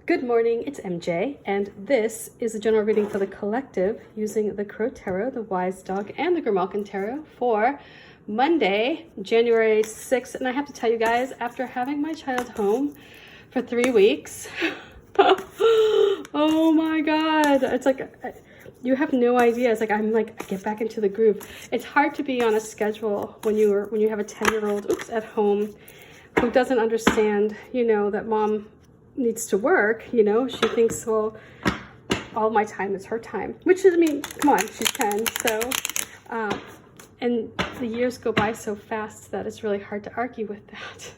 Good morning, it's MJ, and this is a general reading for the collective using the Crow Tarot, the Wise Dog, and the Grimalkin Tarot for Monday, January 6th. And I have to tell you guys, after having my child home for 3 weeks, oh my God, it's like, you have no idea. It's like, I get back into the groove. It's hard to be on a schedule when you have a 10-year-old, at home who doesn't understand, that mom needs to work. She thinks, well, all my time is her time, which is, come on, she's 10. So, and the years go by so fast that it's really hard to argue with that.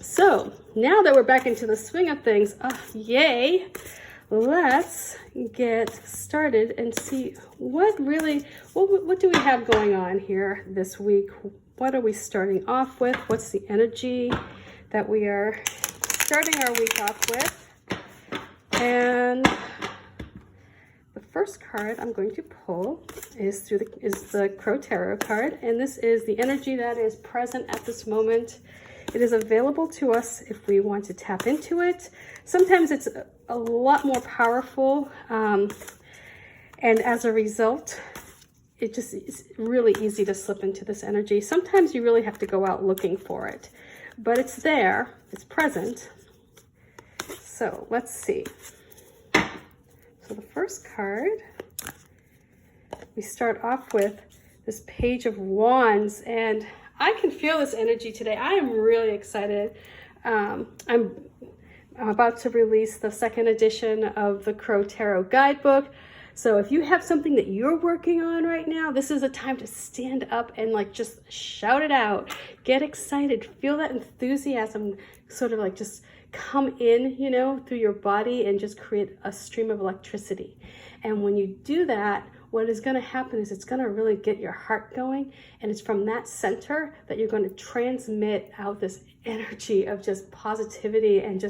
So now that we're back into the swing of things, yay, let's get started and see what do we have going on here this week? What are we starting off with? What's the energy that we are starting our week off with? And the first card I'm going to pull is the Crow Tarot card, and this is the energy that is present at this moment. It is available to us if we want to tap into it. Sometimes it's a lot more powerful, and as a result, it just is really easy to slip into this energy. Sometimes you really have to go out looking for it, but it's there, it's present. So let's see. So the first card, we start off with this Page of Wands, and I can feel this energy today. I am really excited. I'm about to release the second edition of the Crow Tarot Guidebook. So if you have something that you're working on right now, this is a time to stand up and just shout it out. Get excited. Feel that enthusiasm sort of just come in, through your body and just create a stream of electricity. And when you do that, what is going to happen is it's going to really get your heart going. And it's from that center that you're going to transmit out this energy of just positivity, and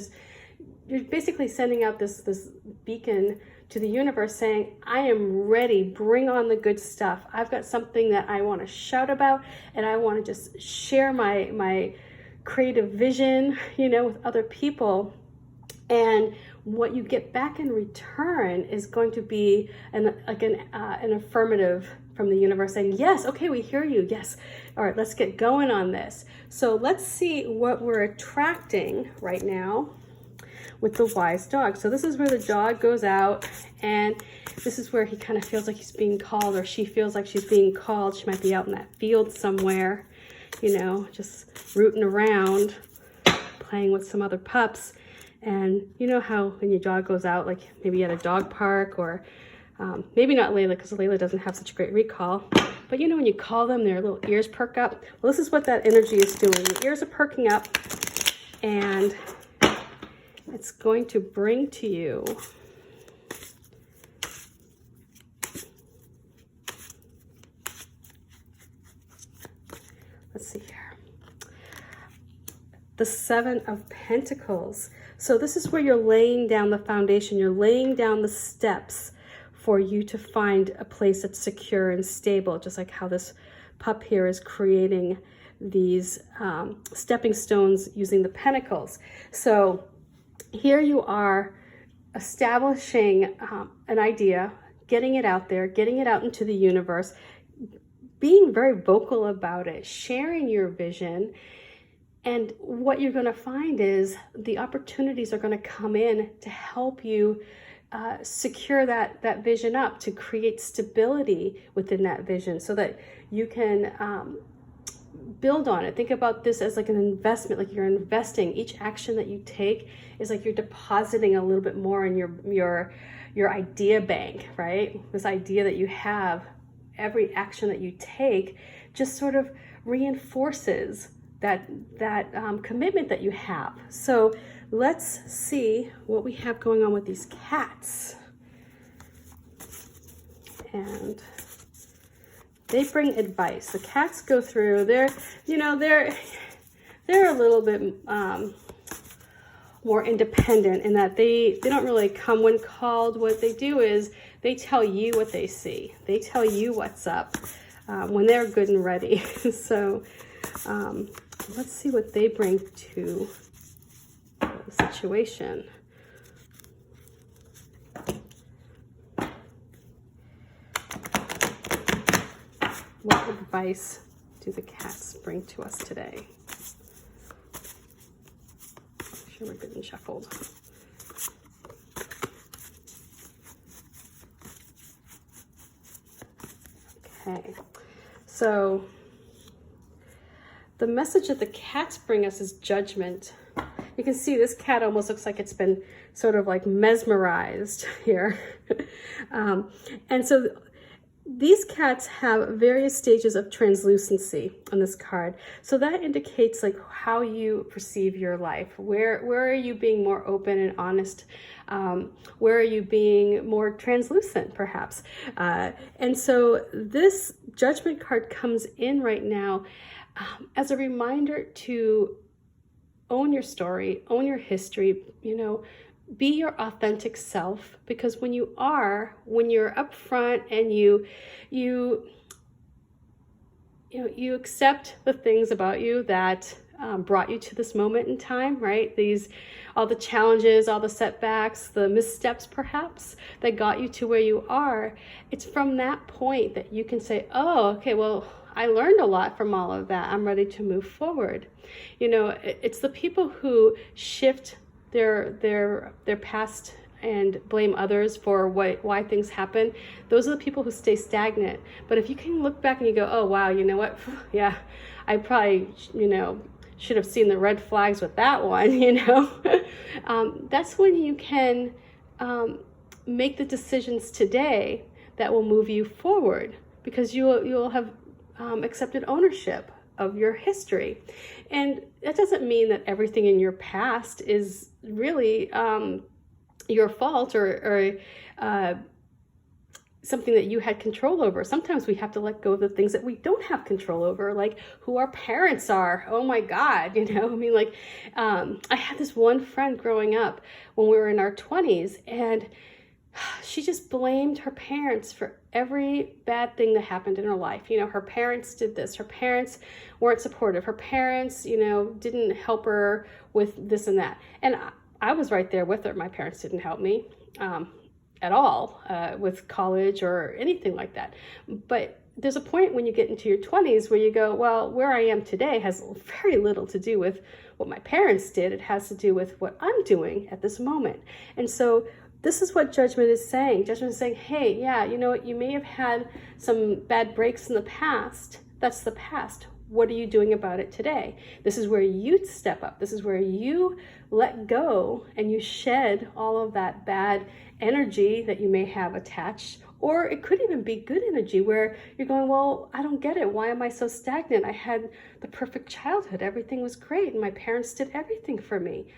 you're basically sending out this beacon to the universe saying, I am ready, bring on the good stuff. I've got something that I want to shout about, and I want to just share my creative vision, with other people. And what you get back in return is going to be an affirmative from the universe saying, yes, okay, we hear you, yes. All right, let's get going on this. So let's see what we're attracting right now with the Wise Dog. So this is where the dog goes out, and this is where he kind of feels like he's being called, or she feels like she's being called. She might be out in that field somewhere, just rooting around, playing with some other pups. And you know how when your dog goes out, like maybe at a dog park, or maybe not Layla, because Layla doesn't have such a great recall, but when you call them, their little ears perk up. Well, this is what that energy is doing. The ears are perking up, and it's going to bring to you the Seven of Pentacles. So this is where you're laying down the foundation. You're laying down the steps for you to find a place that's secure and stable, just like how this pup here is creating these stepping stones using the pentacles. So here you are establishing an idea, getting it out there, getting it out into the universe, being very vocal about it, sharing your vision. And what you're going to find is the opportunities are going to come in to help you secure that vision up, to create stability within that vision so that you can build on it. Think about this as like an investment, like you're investing. Each action that you take is like you're depositing a little bit more in your idea bank, right? This idea that you have, every action that you take just sort of reinforces that commitment that you have. So let's see what we have going on with these cats. And they bring advice. The cats go through, they're a little bit more independent in that they don't really come when called. What they do is they tell you what they see. They tell you what's up when they're good and ready. So let's see what they bring to the situation. What advice do the cats bring to us today? Make sure we're good and shuffled. Okay, so the message that the cats bring us is judgment. You can see this cat almost looks like it's been sort of like mesmerized here. And so these cats have various stages of translucency on this card. So that indicates like how you perceive your life. Where are you being more open and honest? Where are you being more translucent, perhaps? And so this judgment card comes in right now as a reminder to own your story, own your history, be your authentic self, because when you're upfront and you accept the things about you that brought you to this moment in time, right? All the challenges, all the setbacks, the missteps perhaps that got you to where you are. It's from that point that you can say, oh, okay, well, I learned a lot from all of that. I'm ready to move forward. It's the people who shift their past and blame others for why things happen. Those are the people who stay stagnant. But if you can look back and you go, oh wow, you know what? Yeah, I probably should have seen the red flags with that one. That's when you can make the decisions today that will move you forward, because you'll have accepted ownership of your history. And that doesn't mean that everything in your past is really your fault or something that you had control over. Sometimes we have to let go of the things that we don't have control over, like who our parents are. Oh my God, I had this one friend growing up when we were in our 20s, and she just blamed her parents for every bad thing that happened in her life. Her parents did this. Her parents weren't supportive. Her parents, didn't help her with this and that. And I was right there with her. My parents didn't help me at all with college or anything like that. But there's a point when you get into your 20s where you go, well, where I am today has very little to do with what my parents did. It has to do with what I'm doing at this moment. And so this is what judgment is saying. Judgment is saying, hey, yeah, you know what? You may have had some bad breaks in the past. That's the past. What are you doing about it today? This is where you step up. This is where you let go and you shed all of that bad energy that you may have attached. Or it could even be good energy where you're going, well, I don't get it. Why am I so stagnant? I had the perfect childhood. Everything was great. And my parents did everything for me.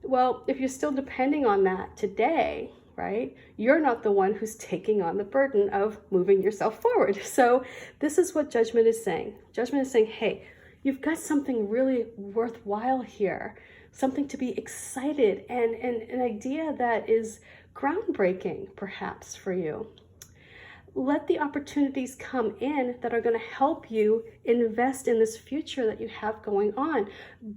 Well, if you're still depending on that today, right, you're not the one who's taking on the burden of moving yourself forward. So this is what judgment is saying. Judgment is saying, hey, you've got something really worthwhile here, something to be excited and an idea that is groundbreaking perhaps for you. Let the opportunities come in that are going to help you invest in this future that you have going on.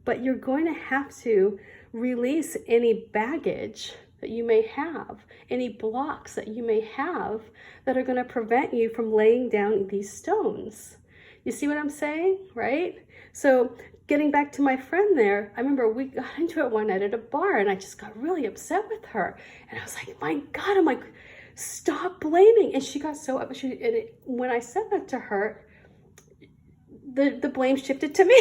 But you're going to have to release any baggage that you may have, any blocks that you may have that are going to prevent you from laying down these stones. You see what I'm saying, right? So getting back to my friend there, I remember we got into it one night at a bar and I just got really upset with her. And I was like, my God, I'm like, stop blaming. And she got so up. When I said that to her, the blame shifted to me.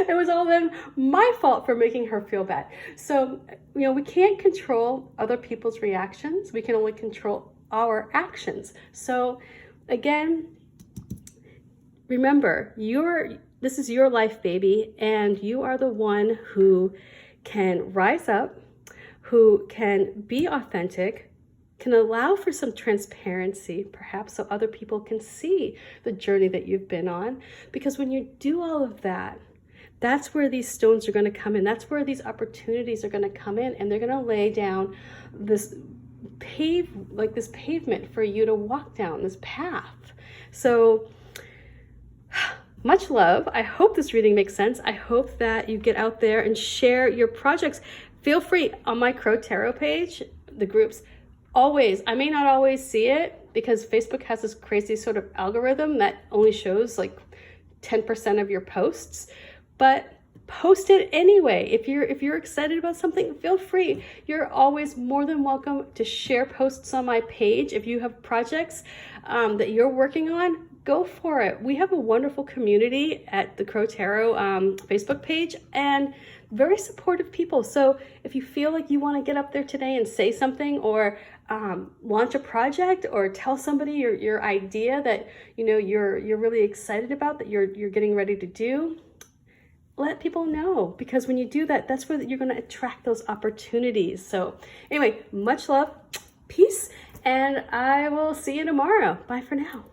It was all then my fault for making her feel bad. So, we can't control other people's reactions. We can only control our actions. So again, remember, this is your life, baby, and you are the one who can rise up, who can be authentic, can allow for some transparency, perhaps, so other people can see the journey that you've been on. Because when you do all of that, that's where these stones are going to come in. That's where these opportunities are going to come in, and they're going to lay down this pavement for you to walk down, this path. So much love. I hope this reading makes sense. I hope that you get out there and share your projects. feel free on my Crow Tarot page, the groups, always, I may not always see it because Facebook has this crazy sort of algorithm that only shows like 10% of your posts, but post it anyway. If you're excited about something, feel free. You're always more than welcome to share posts on my page. If you have projects that you're working on, go for it. We have a wonderful community at the Crow Tarot Facebook page, and very supportive people. So if you feel like you want to get up there today and say something, or launch a project, or tell somebody your idea that you're really excited about, that you're getting ready to do, let people know, because when you do that, that's where you're going to attract those opportunities. So anyway, much love, peace, and I will see you tomorrow. Bye for now.